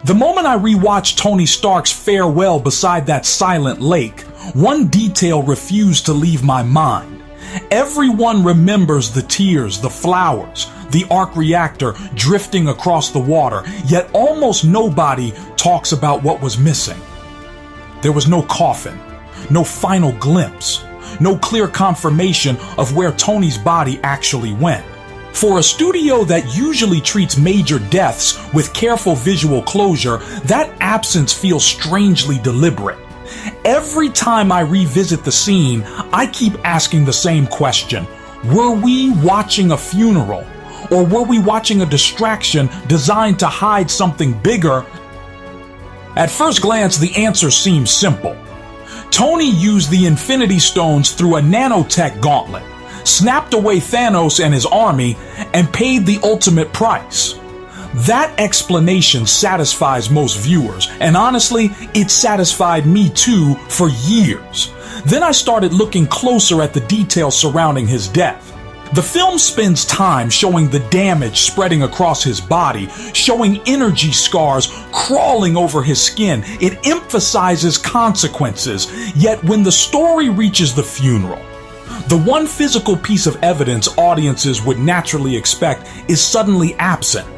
The moment I rewatched Tony Stark's farewell beside that silent lake, one detail refused to leave my mind. Everyone remembers the tears, the flowers, the arc reactor drifting across the water, yet almost nobody talks about what was missing. There was no coffin, no final glimpse, no clear confirmation of where Tony's body actually went. For a studio that usually treats major deaths with careful visual closure, that absence feels strangely deliberate. Every time I revisit the scene, I keep asking the same question. Were we watching a funeral? Or were we watching a distraction designed to hide something bigger? At first glance, the answer seems simple. Tony used the Infinity Stones through a nanotech gauntlet, snapped away Thanos and his army, and paid the ultimate price. That explanation satisfies most viewers, and honestly, it satisfied me too for years. Then I started looking closer at the details surrounding his death. The film spends time showing the damage spreading across his body, showing energy scars crawling over his skin. It emphasizes consequences, yet when the story reaches the funeral, the one physical piece of evidence audiences would naturally expect is suddenly absent.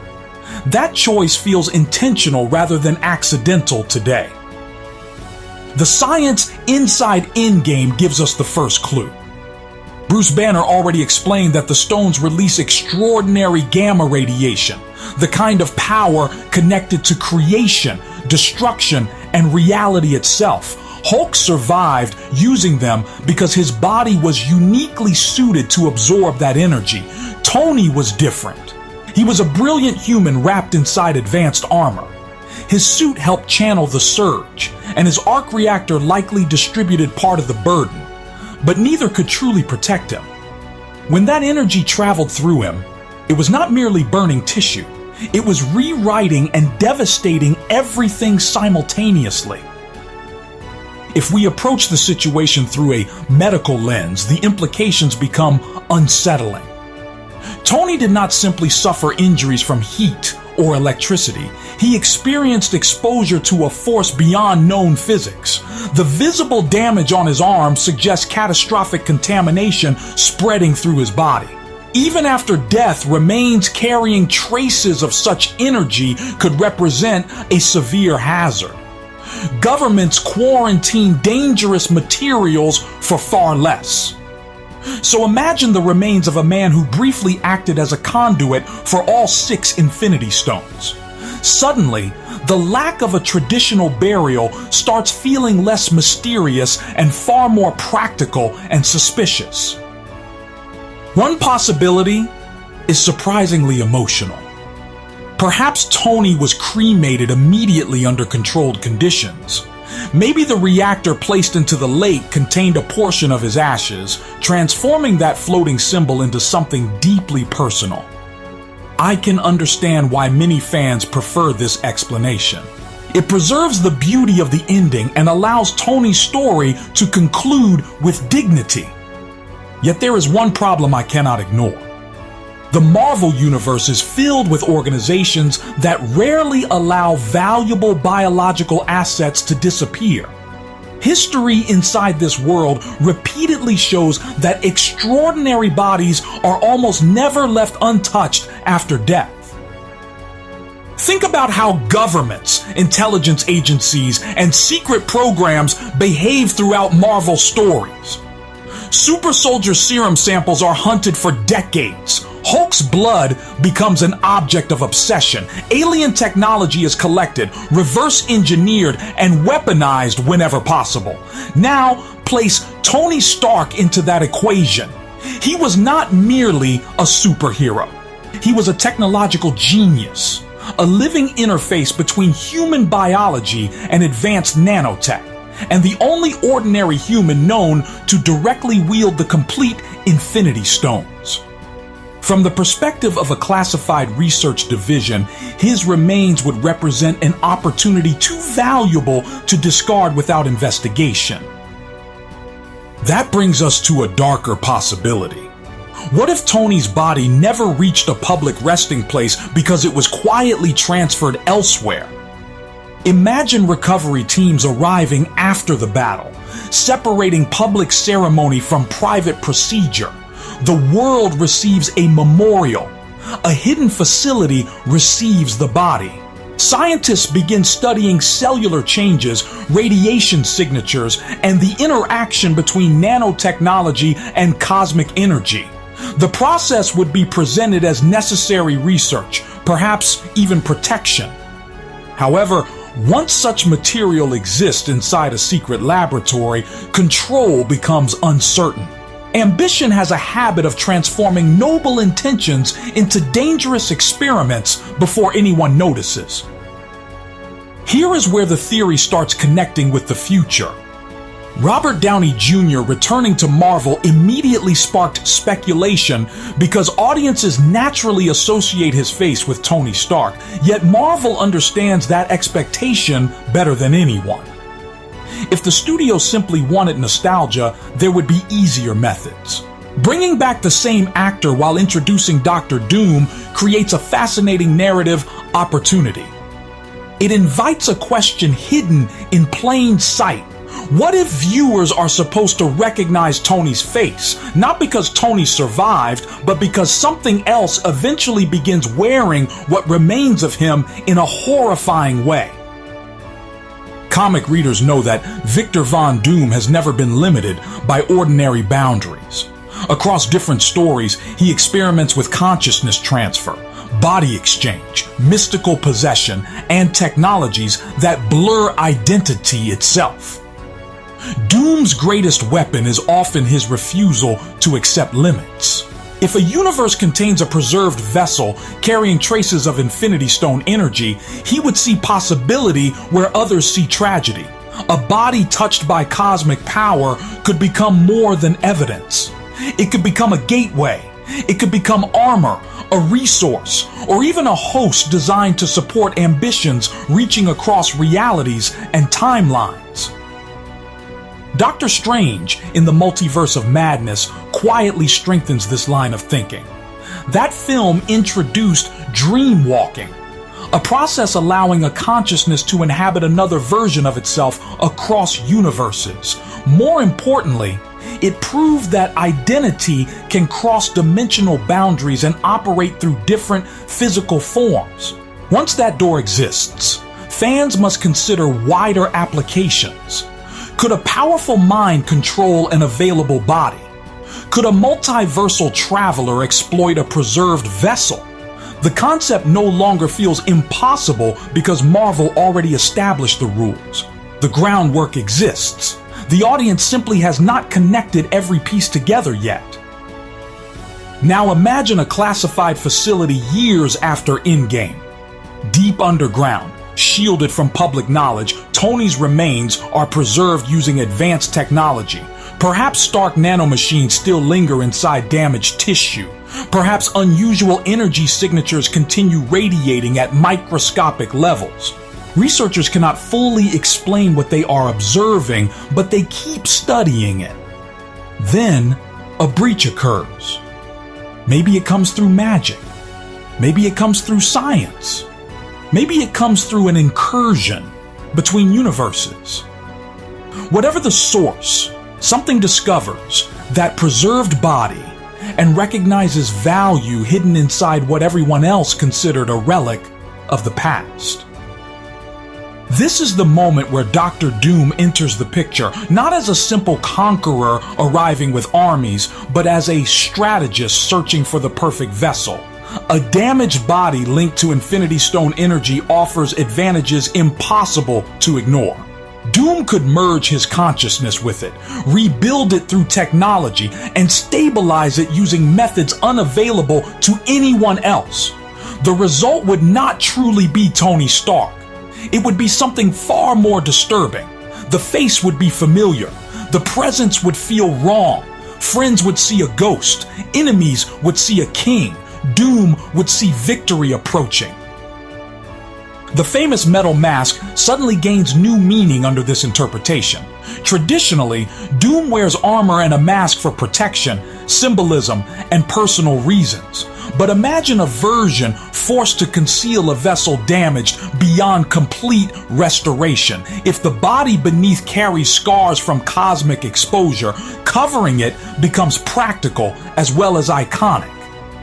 That choice feels intentional rather than accidental today. The science inside Endgame gives us the first clue. Bruce Banner already explained that the stones release extraordinary gamma radiation, the kind of power connected to creation, destruction, and reality itself. Hulk survived using them because his body was uniquely suited to absorb that energy. Tony was different. He was a brilliant human wrapped inside advanced armor. His suit helped channel the surge, and his arc reactor likely distributed part of the burden. But neither could truly protect him. When that energy traveled through him, it was not merely burning tissue. It was rewriting and devastating everything simultaneously. If we approach the situation through a medical lens, the implications become unsettling. Tony did not simply suffer injuries from heat or electricity. He experienced exposure to a force beyond known physics. The visible damage on his arm suggests catastrophic contamination spreading through his body. Even after death, remains carrying traces of such energy could represent a severe hazard. Governments quarantine dangerous materials for far less. So imagine the remains of a man who briefly acted as a conduit for all 6 Infinity Stones. Suddenly, the lack of a traditional burial starts feeling less mysterious and far more practical and suspicious. One possibility is surprisingly emotional. Perhaps Tony was cremated immediately under controlled conditions. Maybe the reactor placed into the lake contained a portion of his ashes, transforming that floating symbol into something deeply personal. I can understand why many fans prefer this explanation. It preserves the beauty of the ending and allows Tony's story to conclude with dignity. Yet there is one problem I cannot ignore. The Marvel Universe is filled with organizations that rarely allow valuable biological assets to disappear. History inside this world repeatedly shows that extraordinary bodies are almost never left untouched after death. Think about how governments, intelligence agencies, and secret programs behave throughout Marvel stories. Super soldier serum samples are hunted for decades. Hulk's blood becomes an object of obsession. Alien technology is collected, reverse engineered, and weaponized whenever possible. Now, place Tony Stark into that equation. He was not merely a superhero. He was a technological genius, a living interface between human biology and advanced nanotech, and the only ordinary human known to directly wield the complete Infinity Stones. From the perspective of a classified research division, his remains would represent an opportunity too valuable to discard without investigation. That brings us to a darker possibility. What if Tony's body never reached a public resting place because it was quietly transferred elsewhere? Imagine recovery teams arriving after the battle, separating public ceremony from private procedure. The world receives a memorial. A hidden facility receives the body. Scientists begin studying cellular changes, radiation signatures, and the interaction between nanotechnology and cosmic energy. The process would be presented as necessary research, perhaps even protection. However, once such material exists inside a secret laboratory, control becomes uncertain. Ambition has a habit of transforming noble intentions into dangerous experiments before anyone notices. Here is where the theory starts connecting with the future. Robert Downey Jr. returning to Marvel immediately sparked speculation because audiences naturally associate his face with Tony Stark, yet Marvel understands that expectation better than anyone. If the studio simply wanted nostalgia, there would be easier methods. Bringing back the same actor while introducing Doctor Doom creates a fascinating narrative opportunity. It invites a question hidden in plain sight. What if viewers are supposed to recognize Tony's face, not because Tony survived, but because something else eventually begins wearing what remains of him in a horrifying way? Comic readers know that Victor Von Doom has never been limited by ordinary boundaries. Across different stories, he experiments with consciousness transfer, body exchange, mystical possession, and technologies that blur identity itself. Doom's greatest weapon is often his refusal to accept limits. If a universe contains a preserved vessel carrying traces of Infinity Stone energy, he would see possibility where others see tragedy. A body touched by cosmic power could become more than evidence. It could become a gateway. It could become armor, a resource, or even a host designed to support ambitions reaching across realities and timelines. Doctor Strange, in the Multiverse of Madness, quietly strengthens this line of thinking. That film introduced dream walking, a process allowing a consciousness to inhabit another version of itself across universes. More importantly, it proved that identity can cross dimensional boundaries and operate through different physical forms. Once that door exists, fans must consider wider applications. Could a powerful mind control an available body? Could a multiversal traveler exploit a preserved vessel? The concept no longer feels impossible because Marvel already established the rules. The groundwork exists. The audience simply has not connected every piece together yet. Now imagine a classified facility years after Endgame. Deep underground, shielded from public knowledge, Tony's remains are preserved using advanced technology. Perhaps Stark nanomachines still linger inside damaged tissue. Perhaps unusual energy signatures continue radiating at microscopic levels. Researchers cannot fully explain what they are observing, but they keep studying it. Then, a breach occurs. Maybe it comes through magic. Maybe it comes through science. Maybe it comes through an incursion between universes. Whatever the source, something discovers that preserved body and recognizes value hidden inside what everyone else considered a relic of the past. This is the moment where Doctor Doom enters the picture, not as a simple conqueror arriving with armies, but as a strategist searching for the perfect vessel. A damaged body linked to Infinity Stone energy offers advantages impossible to ignore. Doom could merge his consciousness with it, rebuild it through technology, and stabilize it using methods unavailable to anyone else. The result would not truly be Tony Stark. It would be something far more disturbing. The face would be familiar. The presence would feel wrong. Friends would see a ghost. Enemies would see a king. Doom would see victory approaching. The famous metal mask suddenly gains new meaning under this interpretation. Traditionally, Doom wears armor and a mask for protection, symbolism, and personal reasons. But imagine a version forced to conceal a vessel damaged beyond complete restoration. If the body beneath carries scars from cosmic exposure, covering it becomes practical as well as iconic.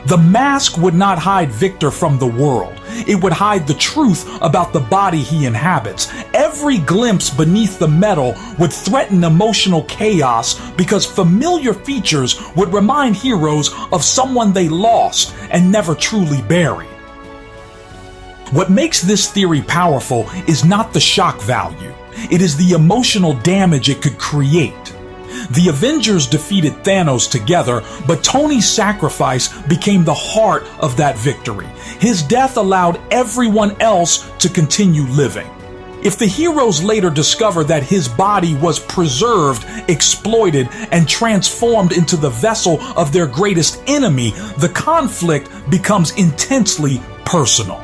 The mask would not hide Victor from the world. It would hide the truth about the body he inhabits. Every glimpse beneath the metal would threaten emotional chaos because familiar features would remind heroes of someone they lost and never truly buried. What makes this theory powerful is not the shock value. It is the emotional damage it could create. The Avengers defeated Thanos together, but Tony's sacrifice became the heart of that victory. His death allowed everyone else to continue living. If the heroes later discover that his body was preserved, exploited, and transformed into the vessel of their greatest enemy, the conflict becomes intensely personal.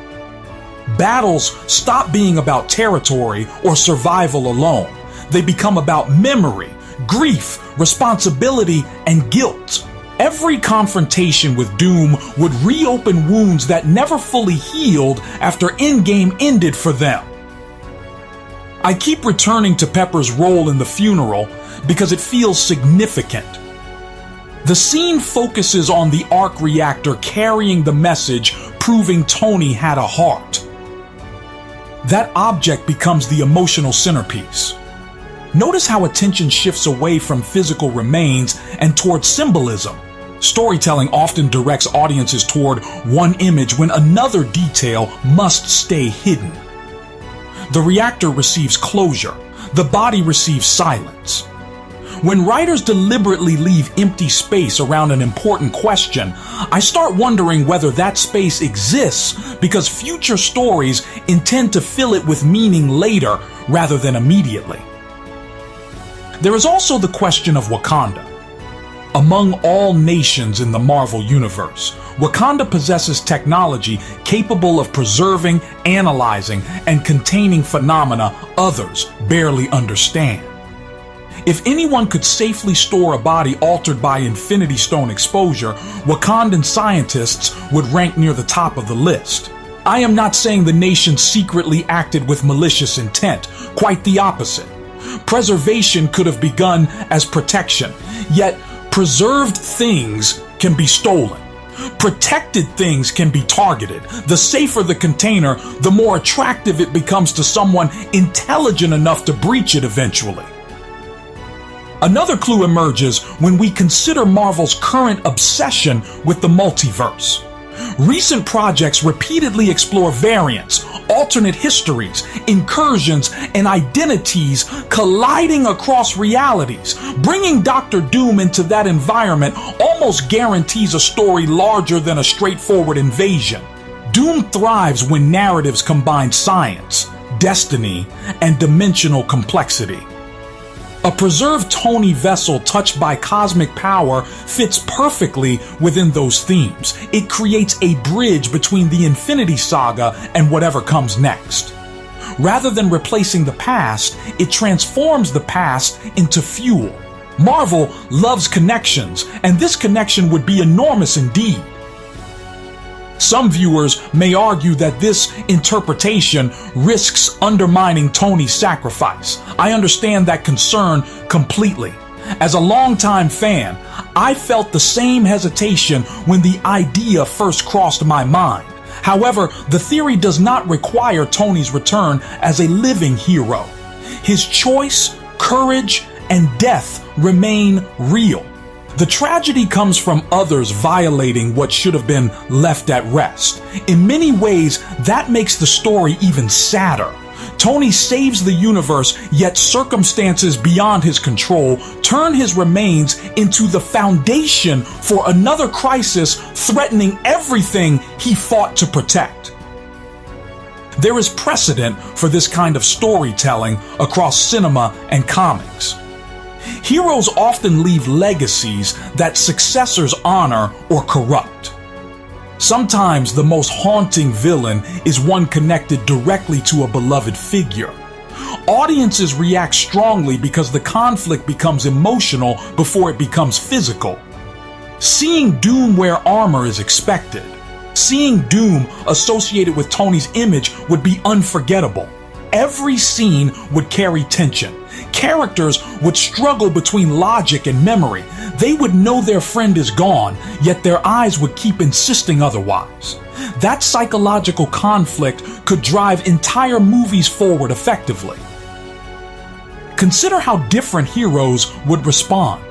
Battles stop being about territory or survival alone. They become about memory, grief, responsibility, and guilt. Every confrontation with Doom would reopen wounds that never fully healed after Endgame ended for them. I keep returning to Pepper's role in the funeral because it feels significant. The scene focuses on the arc reactor carrying the message, proving Tony had a heart. That object becomes the emotional centerpiece. Notice how attention shifts away from physical remains and toward symbolism. Storytelling often directs audiences toward one image when another detail must stay hidden. The reactor receives closure. The body receives silence. When writers deliberately leave empty space around an important question, I start wondering whether that space exists because future stories intend to fill it with meaning later rather than immediately. There is also the question of Wakanda. Among all nations in the Marvel Universe, Wakanda possesses technology capable of preserving, analyzing, and containing phenomena others barely understand. If anyone could safely store a body altered by Infinity Stone exposure, Wakandan scientists would rank near the top of the list. I am not saying the nation secretly acted with malicious intent, quite the opposite. Preservation could have begun as protection, yet preserved things can be stolen. Protected things can be targeted. The safer the container, the more attractive it becomes to someone intelligent enough to breach it eventually. Another clue emerges when we consider Marvel's current obsession with the multiverse. Recent projects repeatedly explore variants, alternate histories, incursions, and identities colliding across realities. Bringing Dr. Doom into that environment almost guarantees a story larger than a straightforward invasion. Doom thrives when narratives combine science, destiny, and dimensional complexity. A preserved Tony vessel touched by cosmic power fits perfectly within those themes. It creates a bridge between the Infinity Saga and whatever comes next. Rather than replacing the past, it transforms the past into fuel. Marvel loves connections, and this connection would be enormous indeed. Some viewers may argue that this interpretation risks undermining Tony's sacrifice. I understand that concern completely. As a longtime fan, I felt the same hesitation when the idea first crossed my mind. However, the theory does not require Tony's return as a living hero. His choice, courage, and death remain real. The tragedy comes from others violating what should have been left at rest. In many ways, that makes the story even sadder. Tony saves the universe, yet circumstances beyond his control turn his remains into the foundation for another crisis threatening everything he fought to protect. There is precedent for this kind of storytelling across cinema and comics. Heroes often leave legacies that successors honor or corrupt. Sometimes the most haunting villain is one connected directly to a beloved figure. Audiences react strongly because the conflict becomes emotional before it becomes physical. Seeing Doom wear armor is expected. Seeing Doom associated with Tony's image would be unforgettable. Every scene would carry tension. Characters would struggle between logic and memory. They would know their friend is gone, yet their eyes would keep insisting otherwise. That psychological conflict could drive entire movies forward effectively. Consider how different heroes would respond.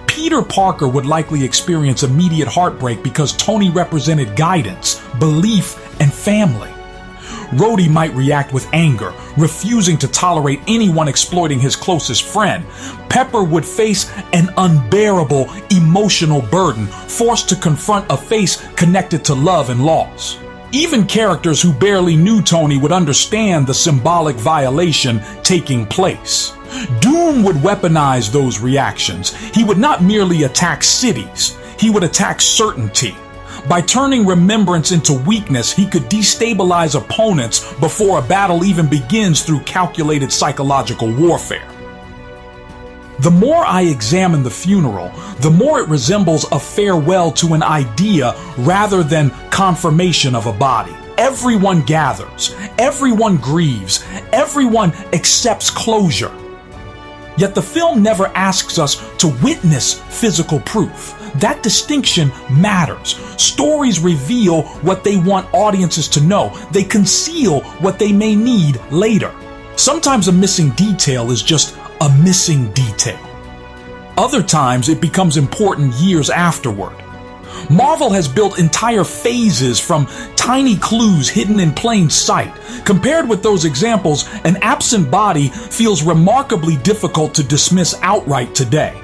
Peter Parker would likely experience immediate heartbreak because Tony represented guidance, belief, and family. Rhodey might react with anger, refusing to tolerate anyone exploiting his closest friend. Pepper would face an unbearable emotional burden, forced to confront a face connected to love and loss. Even characters who barely knew Tony would understand the symbolic violation taking place. Doom would weaponize those reactions. He would not merely attack cities, he would attack certainty. By turning remembrance into weakness, he could destabilize opponents before a battle even begins through calculated psychological warfare. The more I examine the funeral, the more it resembles a farewell to an idea rather than confirmation of a body. Everyone gathers, everyone grieves, everyone accepts closure. Yet the film never asks us to witness physical proof. That distinction matters. Stories reveal what they want audiences to know. They conceal what they may need later. Sometimes a missing detail is just a missing detail. Other times it becomes important years afterward. Marvel has built entire phases from tiny clues hidden in plain sight. Compared with those examples, an absent body feels remarkably difficult to dismiss outright today.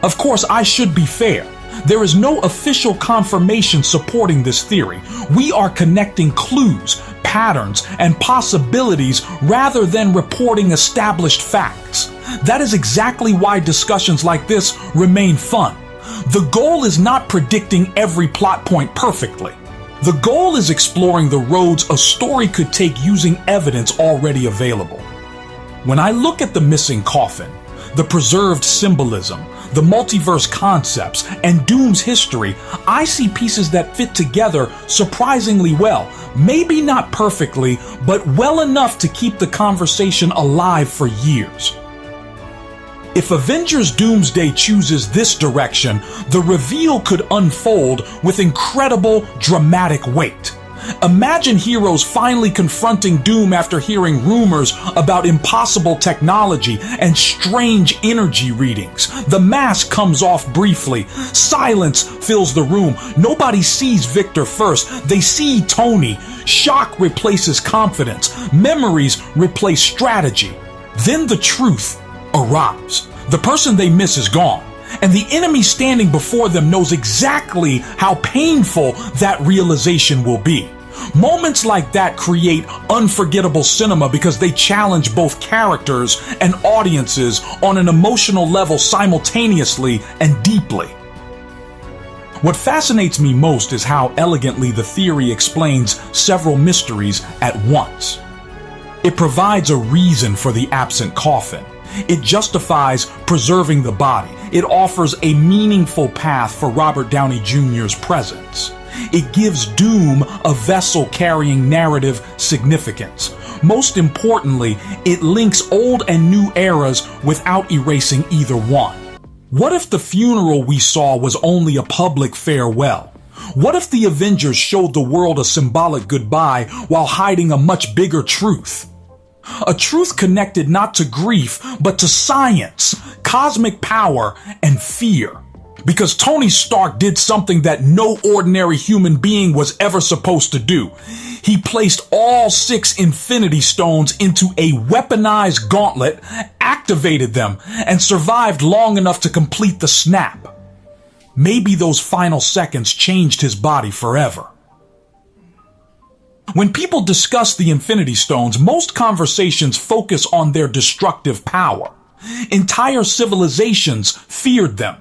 Of course, I should be fair. There is no official confirmation supporting this theory. We are connecting clues, patterns, and possibilities rather than reporting established facts. That is exactly why discussions like this remain fun. The goal is not predicting every plot point perfectly. The goal is exploring the roads a story could take using evidence already available. When I look at the missing coffin, the preserved symbolism, the multiverse concepts, and Doom's history, I see pieces that fit together surprisingly well. Maybe not perfectly, but well enough to keep the conversation alive for years. If Avengers Doomsday chooses this direction, the reveal could unfold with incredible dramatic weight. Imagine heroes finally confronting Doom after hearing rumors about impossible technology and strange energy readings. The mask comes off briefly. Silence fills the room. Nobody sees Victor first. They see Tony. Shock replaces confidence. Memories replace strategy. Then the truth arrives. The person they miss is gone, and the enemy standing before them knows exactly how painful that realization will be. Moments like that create unforgettable cinema because they challenge both characters and audiences on an emotional level simultaneously and deeply. What fascinates me most is how elegantly the theory explains several mysteries at once. It provides a reason for the absent coffin. It justifies preserving the body. It offers a meaningful path for Robert Downey Jr.'s presence. It gives Doom a vessel carrying narrative significance. Most importantly, it links old and new eras without erasing either one. What if the funeral we saw was only a public farewell? What if the Avengers showed the world a symbolic goodbye while hiding a much bigger truth? A truth connected not to grief, but to science, cosmic power, and fear. Because Tony Stark did something that no ordinary human being was ever supposed to do. He placed all 6 Infinity Stones into a weaponized gauntlet, activated them, and survived long enough to complete the snap. Maybe those final seconds changed his body forever. When people discuss the Infinity Stones, most conversations focus on their destructive power. Entire civilizations feared them.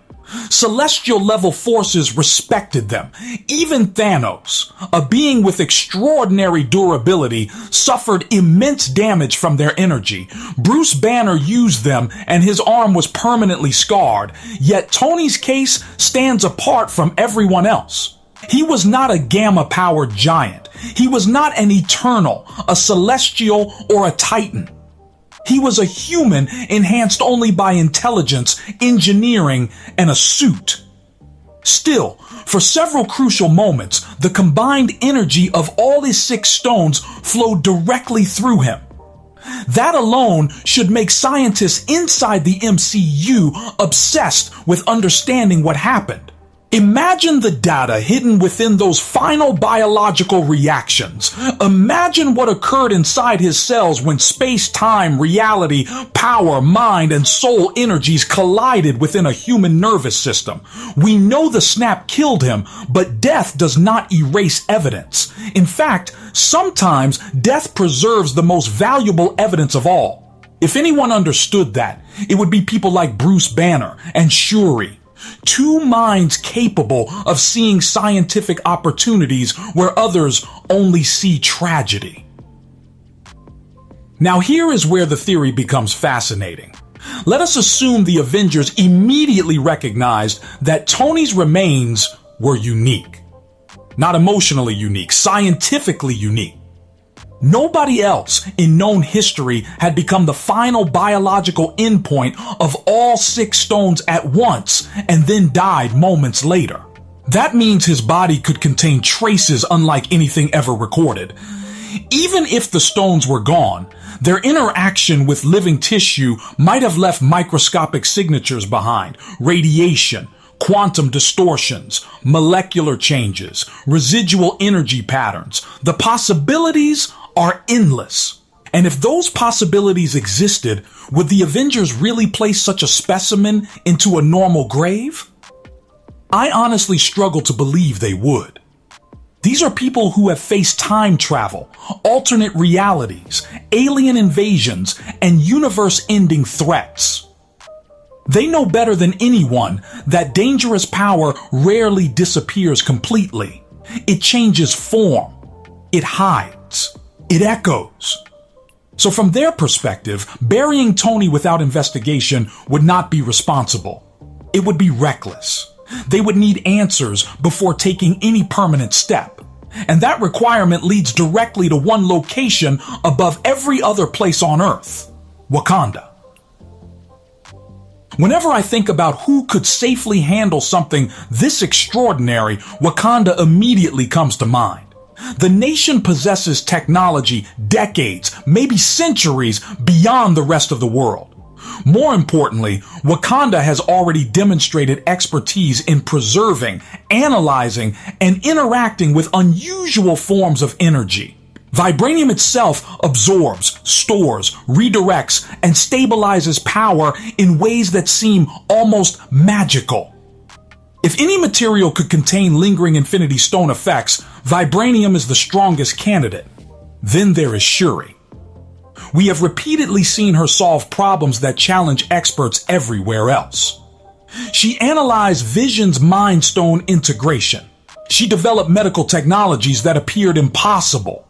Celestial level forces respected them. Even Thanos, a being with extraordinary durability, suffered immense damage from their energy. Bruce Banner used them and his arm was permanently scarred, yet Tony's case stands apart from everyone else. He was not a gamma-powered giant. He was not an Eternal, a Celestial, or a Titan. He was a human enhanced only by intelligence, engineering, and a suit. Still, for several crucial moments, the combined energy of all his 6 stones flowed directly through him. That alone should make scientists inside the MCU obsessed with understanding what happened. Imagine the data hidden within those final biological reactions. Imagine what occurred inside his cells when space, time, reality, power, mind, and soul energies collided within a human nervous system. We know the snap killed him, but death does not erase evidence. In fact, sometimes death preserves the most valuable evidence of all. If anyone understood that, it would be people like Bruce Banner and Shuri. 2 minds capable of seeing scientific opportunities where others only see tragedy. Now here is where the theory becomes fascinating. Let us assume the Avengers immediately recognized that Tony's remains were unique. Not emotionally unique, scientifically unique. Nobody else in known history had become the final biological endpoint of all 6 stones at once and then died moments later. That means his body could contain traces unlike anything ever recorded. Even if the stones were gone, their interaction with living tissue might have left microscopic signatures behind: radiation, quantum distortions, molecular changes, residual energy patterns. The possibilities are endless. And if those possibilities existed, would the Avengers really place such a specimen into a normal grave? I honestly struggle to believe they would. These are people who have faced time travel, alternate realities, alien invasions, and universe-ending threats. They know better than anyone that dangerous power rarely disappears completely. It changes form. It hides. It echoes. So from their perspective, burying Tony without investigation would not be responsible. It would be reckless. They would need answers before taking any permanent step. And that requirement leads directly to one location above every other place on Earth: Wakanda. Whenever I think about who could safely handle something this extraordinary, Wakanda immediately comes to mind. The nation possesses technology decades, maybe centuries beyond the rest of the world. More importantly, Wakanda has already demonstrated expertise in preserving, analyzing, and interacting with unusual forms of energy. Vibranium itself absorbs, stores, redirects, and stabilizes power in ways that seem almost magical. If any material could contain lingering Infinity Stone effects, vibranium is the strongest candidate. Then there is Shuri. We have repeatedly seen her solve problems that challenge experts everywhere else. She analyzed Vision's Mind Stone integration. She developed medical technologies that appeared impossible.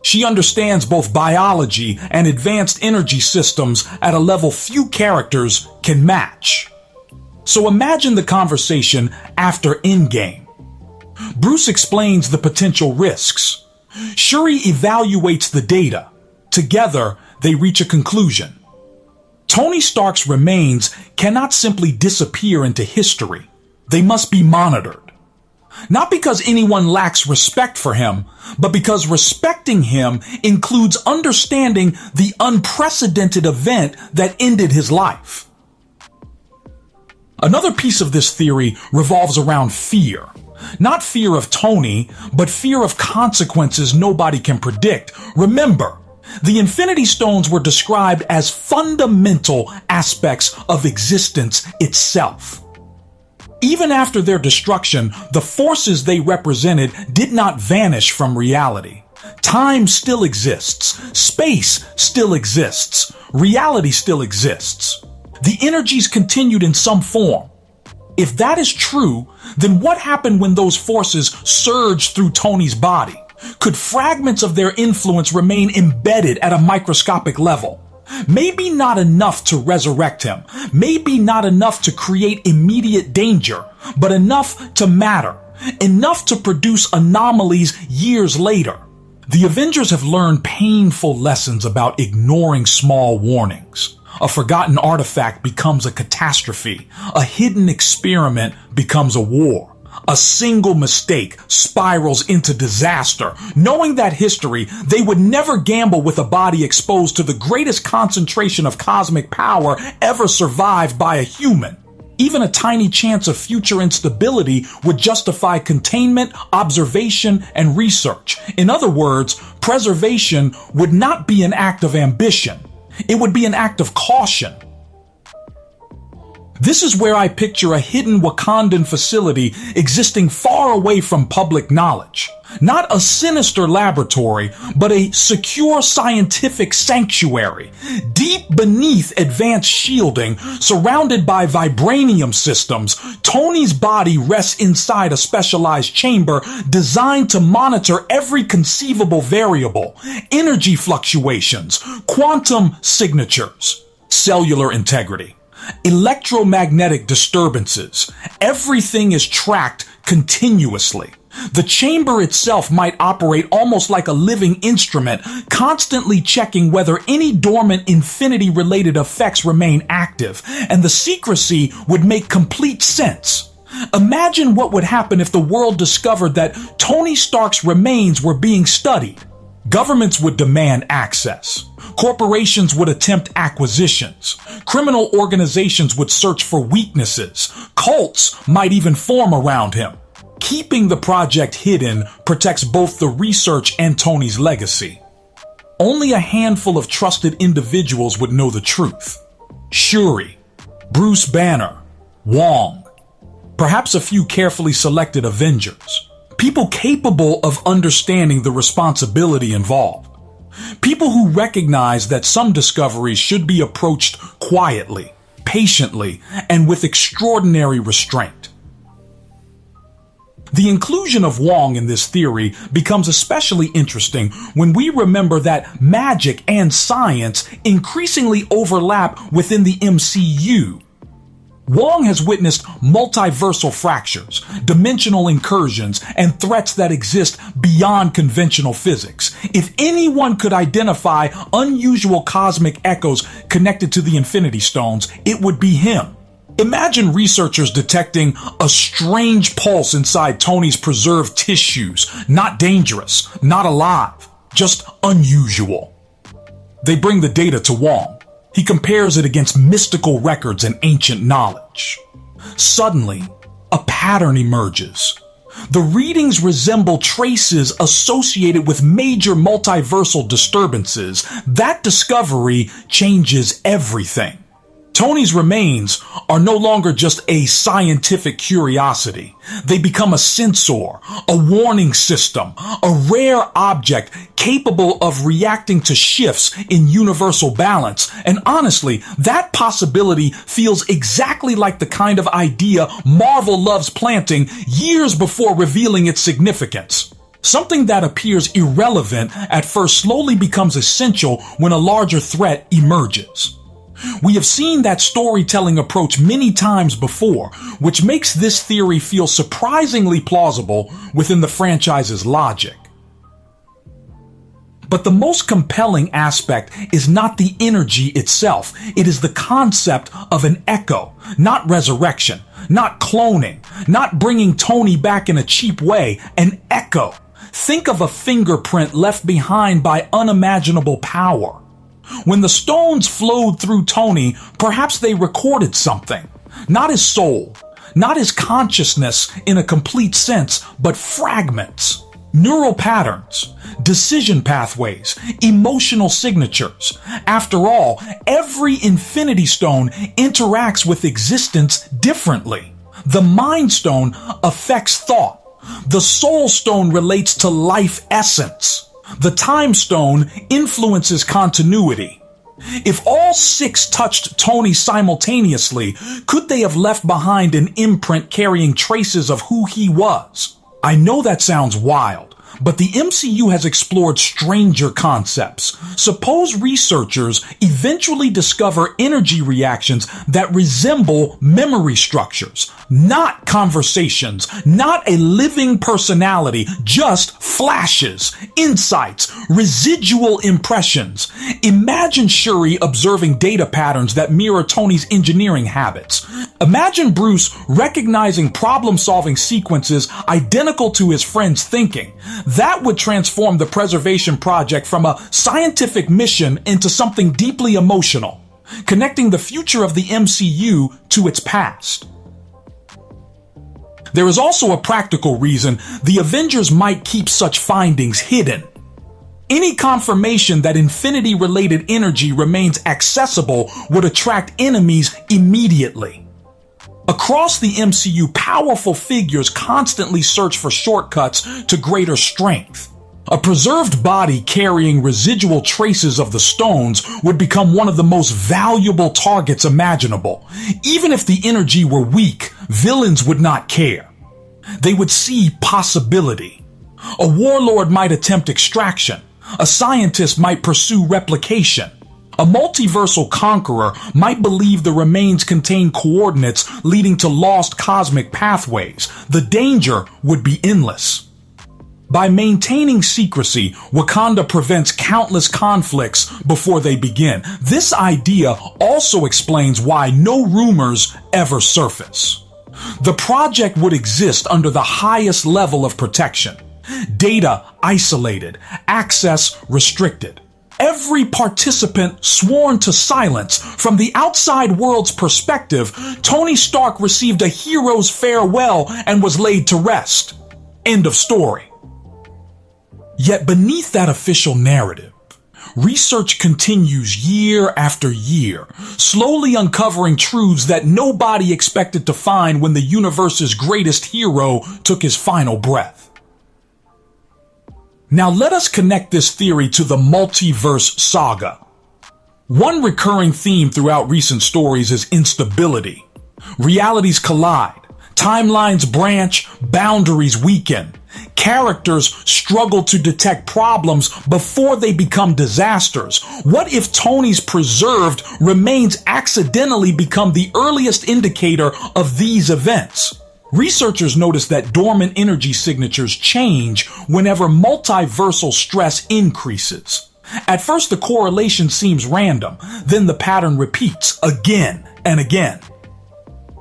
She understands both biology and advanced energy systems at a level few characters can match. So imagine the conversation after Endgame. Bruce explains the potential risks. Shuri evaluates the data. Together, they reach a conclusion. Tony Stark's remains cannot simply disappear into history. They must be monitored. Not because anyone lacks respect for him, but because respecting him includes understanding the unprecedented event that ended his life. Another piece of this theory revolves around fear. Not fear of Tony, but fear of consequences nobody can predict. Remember, the Infinity Stones were described as fundamental aspects of existence itself. Even after their destruction, the forces they represented did not vanish from reality. Time still exists. Space still exists. Reality still exists. The energies continued in some form. If that is true, then what happened when those forces surged through Tony's body? Could fragments of their influence remain embedded at a microscopic level? Maybe not enough to resurrect him, maybe not enough to create immediate danger, but enough to matter, enough to produce anomalies years later. The Avengers have learned painful lessons about ignoring small warnings. A forgotten artifact becomes a catastrophe. A hidden experiment becomes a war. A single mistake spirals into disaster. Knowing that history, they would never gamble with a body exposed to the greatest concentration of cosmic power ever survived by a human. Even a tiny chance of future instability would justify containment, observation, and research. In other words, preservation would not be an act of ambition. It would be an act of caution. This is where I picture a hidden Wakandan facility existing far away from public knowledge. Not a sinister laboratory, but a secure scientific sanctuary. Deep beneath advanced shielding, surrounded by vibranium systems, Tony's body rests inside a specialized chamber designed to monitor every conceivable variable: energy fluctuations, quantum signatures, cellular integrity, electromagnetic disturbances. Everything is tracked continuously. The chamber itself might operate almost like a living instrument, constantly checking whether any dormant infinity-related effects remain active, and the secrecy would make complete sense. Imagine what would happen if the world discovered that Tony Stark's remains were being studied. Governments would demand access. Corporations would attempt acquisitions. Criminal organizations would search for weaknesses. Cults might even form around him. Keeping the project hidden protects both the research and Tony's legacy. Only a handful of trusted individuals would know the truth. Shuri, Bruce Banner, Wong, perhaps a few carefully selected Avengers. People capable of understanding the responsibility involved. People who recognize that some discoveries should be approached quietly, patiently, and with extraordinary restraint. The inclusion of Wong in this theory becomes especially interesting when we remember that magic and science increasingly overlap within the MCU. Wong has witnessed multiversal fractures, dimensional incursions, and threats that exist beyond conventional physics. If anyone could identify unusual cosmic echoes connected to the Infinity Stones, it would be him. Imagine researchers detecting a strange pulse inside Tony's preserved tissues. Not dangerous, not alive, just unusual. They bring the data to Wong. He compares it against mystical records and ancient knowledge. Suddenly, a pattern emerges. The readings resemble traces associated with major multiversal disturbances. That discovery changes everything. Tony's remains are no longer just a scientific curiosity. They become a sensor, a warning system, a rare object capable of reacting to shifts in universal balance. And honestly, that possibility feels exactly like the kind of idea Marvel loves planting years before revealing its significance. Something that appears irrelevant at first slowly becomes essential when a larger threat emerges. We have seen that storytelling approach many times before, which makes this theory feel surprisingly plausible within the franchise's logic. But the most compelling aspect is not the energy itself. It is the concept of an echo, not resurrection, not cloning, not bringing Tony back in a cheap way, an echo. Think of a fingerprint left behind by unimaginable power. When the stones flowed through Tony, perhaps they recorded something. Not his soul, not his consciousness in a complete sense, but fragments. Neural patterns, decision pathways, emotional signatures. After all, every Infinity Stone interacts with existence differently. The Mind Stone affects thought. The Soul Stone relates to life essence. The Time Stone influences continuity. If all 6 touched Tony simultaneously, could they have left behind an imprint carrying traces of who he was? I know that sounds wild, but the MCU has explored stranger concepts. Suppose researchers eventually discover energy reactions that resemble memory structures, not conversations, not a living personality, just flashes, insights, residual impressions. Imagine Shuri observing data patterns that mirror Tony's engineering habits. Imagine Bruce recognizing problem-solving sequences identical to his friend's thinking. That would transform the preservation project from a scientific mission into something deeply emotional, connecting the future of the MCU to its past. There is also a practical reason the Avengers might keep such findings hidden. Any confirmation that infinity-related energy remains accessible would attract enemies immediately. Across the MCU, powerful figures constantly search for shortcuts to greater strength. A preserved body carrying residual traces of the stones would become one of the most valuable targets imaginable. Even if the energy were weak, villains would not care. They would see possibility. A warlord might attempt extraction. A scientist might pursue replication. A multiversal conqueror might believe the remains contain coordinates leading to lost cosmic pathways. The danger would be endless. By maintaining secrecy, Wakanda prevents countless conflicts before they begin. This idea also explains why no rumors ever surface. The project would exist under the highest level of protection. Data isolated, access restricted. Every participant sworn to silence. From the outside world's perspective, Tony Stark received a hero's farewell and was laid to rest. End of story. Yet beneath that official narrative, research continues year after year, slowly uncovering truths that nobody expected to find when the universe's greatest hero took his final breath. Now let us connect this theory to the multiverse saga. One recurring theme throughout recent stories is instability. Realities collide, timelines branch, boundaries weaken. Characters struggle to detect problems before they become disasters. What if Tony's preserved remains accidentally become the earliest indicator of these events? Researchers notice that dormant energy signatures change whenever multiversal stress increases. At first, the correlation seems random, then the pattern repeats again and again.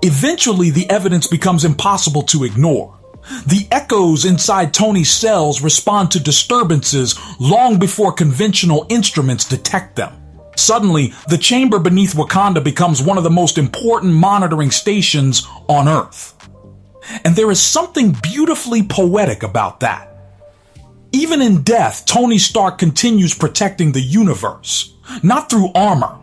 Eventually, the evidence becomes impossible to ignore. The echoes inside Tony's cells respond to disturbances long before conventional instruments detect them. Suddenly, the chamber beneath Wakanda becomes one of the most important monitoring stations on Earth. And there is something beautifully poetic about that. Even in death, Tony Stark continues protecting the universe, not through armor,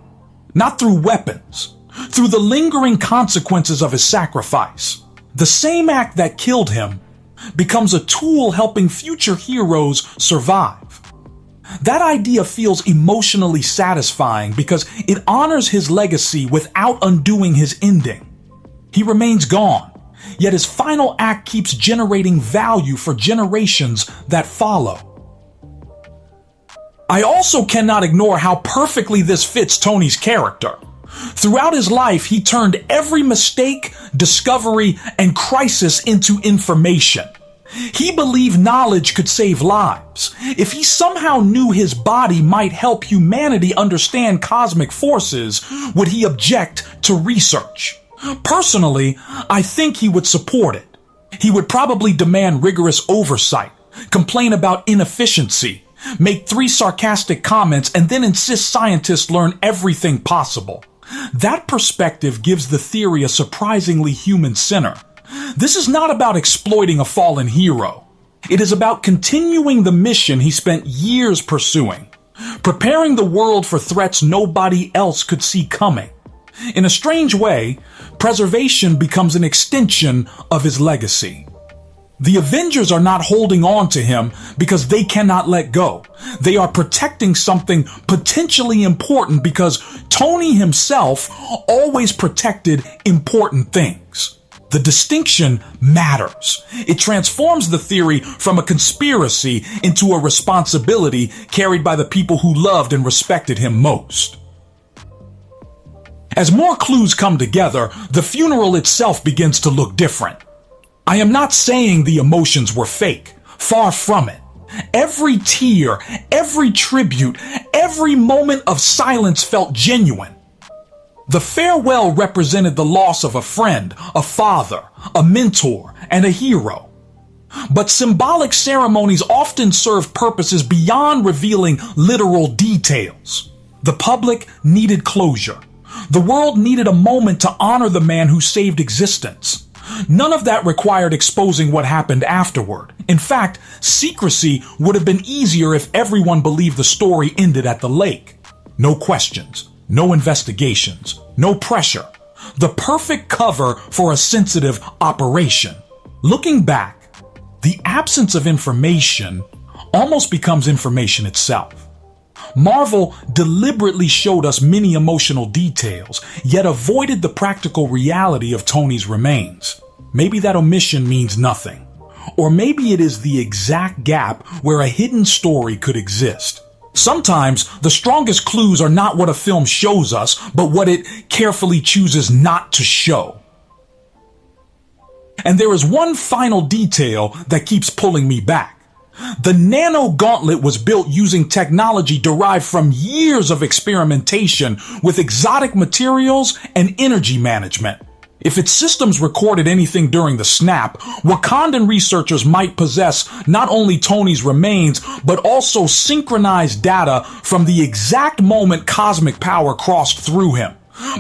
not through weapons, through the lingering consequences of his sacrifice. The same act that killed him becomes a tool helping future heroes survive. That idea feels emotionally satisfying because it honors his legacy without undoing his ending. He remains gone, yet his final act keeps generating value for generations that follow. I also cannot ignore how perfectly this fits Tony's character. Throughout his life, he turned every mistake, discovery, and crisis into information. He believed knowledge could save lives. If he somehow knew his body might help humanity understand cosmic forces, would he object to research? Personally, I think he would support it. He would probably demand rigorous oversight, complain about inefficiency, make 3 sarcastic comments, and then insist scientists learn everything possible. That perspective gives the theory a surprisingly human center. This is not about exploiting a fallen hero. It is about continuing the mission he spent years pursuing, preparing the world for threats nobody else could see coming. In a strange way, preservation becomes an extension of his legacy. The Avengers are not holding on to him because they cannot let go. They are protecting something potentially important because Tony himself always protected important things. The distinction matters. It transforms the theory from a conspiracy into a responsibility carried by the people who loved and respected him most. As more clues come together, the funeral itself begins to look different. I am not saying the emotions were fake. Far from it. Every tear, every tribute, every moment of silence felt genuine. The farewell represented the loss of a friend, a father, a mentor, and a hero. But symbolic ceremonies often serve purposes beyond revealing literal details. The public needed closure. The world needed a moment to honor the man who saved existence. None of that required exposing what happened afterward. In fact, secrecy would have been easier if everyone believed the story ended at the lake. No questions, no investigations, no pressure. The perfect cover for a sensitive operation. Looking back, the absence of information almost becomes information itself. Marvel deliberately showed us many emotional details, yet avoided the practical reality of Tony's remains. Maybe that omission means nothing. Or maybe it is the exact gap where a hidden story could exist. Sometimes the strongest clues are not what a film shows us, but what it carefully chooses not to show. And there is one final detail that keeps pulling me back. The nano gauntlet was built using technology derived from years of experimentation with exotic materials and energy management. If its systems recorded anything during the snap, Wakandan researchers might possess not only Tony's remains, but also synchronized data from the exact moment cosmic power crossed through him.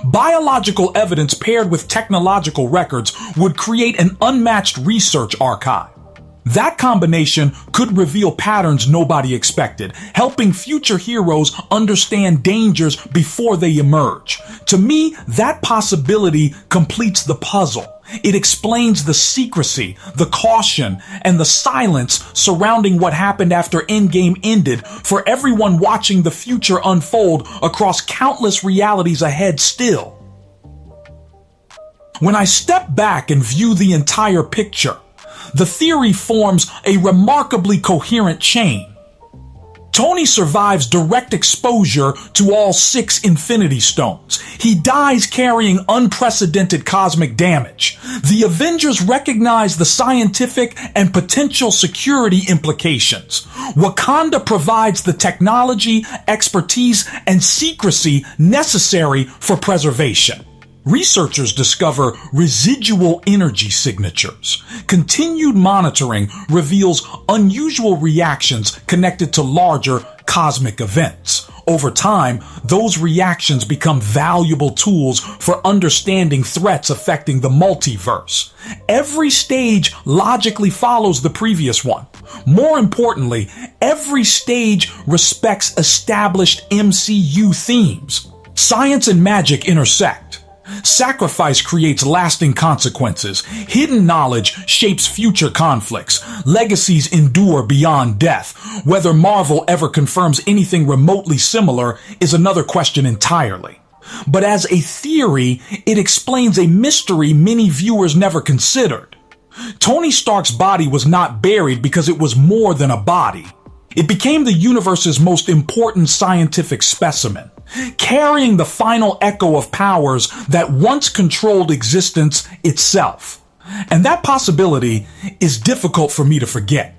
Biological evidence paired with technological records would create an unmatched research archive. That combination could reveal patterns nobody expected, helping future heroes understand dangers before they emerge. To me, that possibility completes the puzzle. It explains the secrecy, the caution, and the silence surrounding what happened after Endgame ended for everyone watching the future unfold across countless realities ahead still. When I step back and view the entire picture, the theory forms a remarkably coherent chain. Tony survives direct exposure to all 6 Infinity Stones. He dies carrying unprecedented cosmic damage. The Avengers recognize the scientific and potential security implications. Wakanda provides the technology, expertise, and secrecy necessary for preservation. Researchers discover residual energy signatures. Continued monitoring reveals unusual reactions connected to larger cosmic events. Over time, those reactions become valuable tools for understanding threats affecting the multiverse. Every stage logically follows the previous one. More importantly, every stage respects established MCU themes. Science and magic intersect. Sacrifice creates lasting consequences. Hidden knowledge shapes future conflicts. Legacies endure beyond death. Whether Marvel ever confirms anything remotely similar is another question entirely. But as a theory, it explains a mystery many viewers never considered. Tony Stark's body was not buried because it was more than a body. It became the universe's most important scientific specimen, carrying the final echo of powers that once controlled existence itself. And that possibility is difficult for me to forget.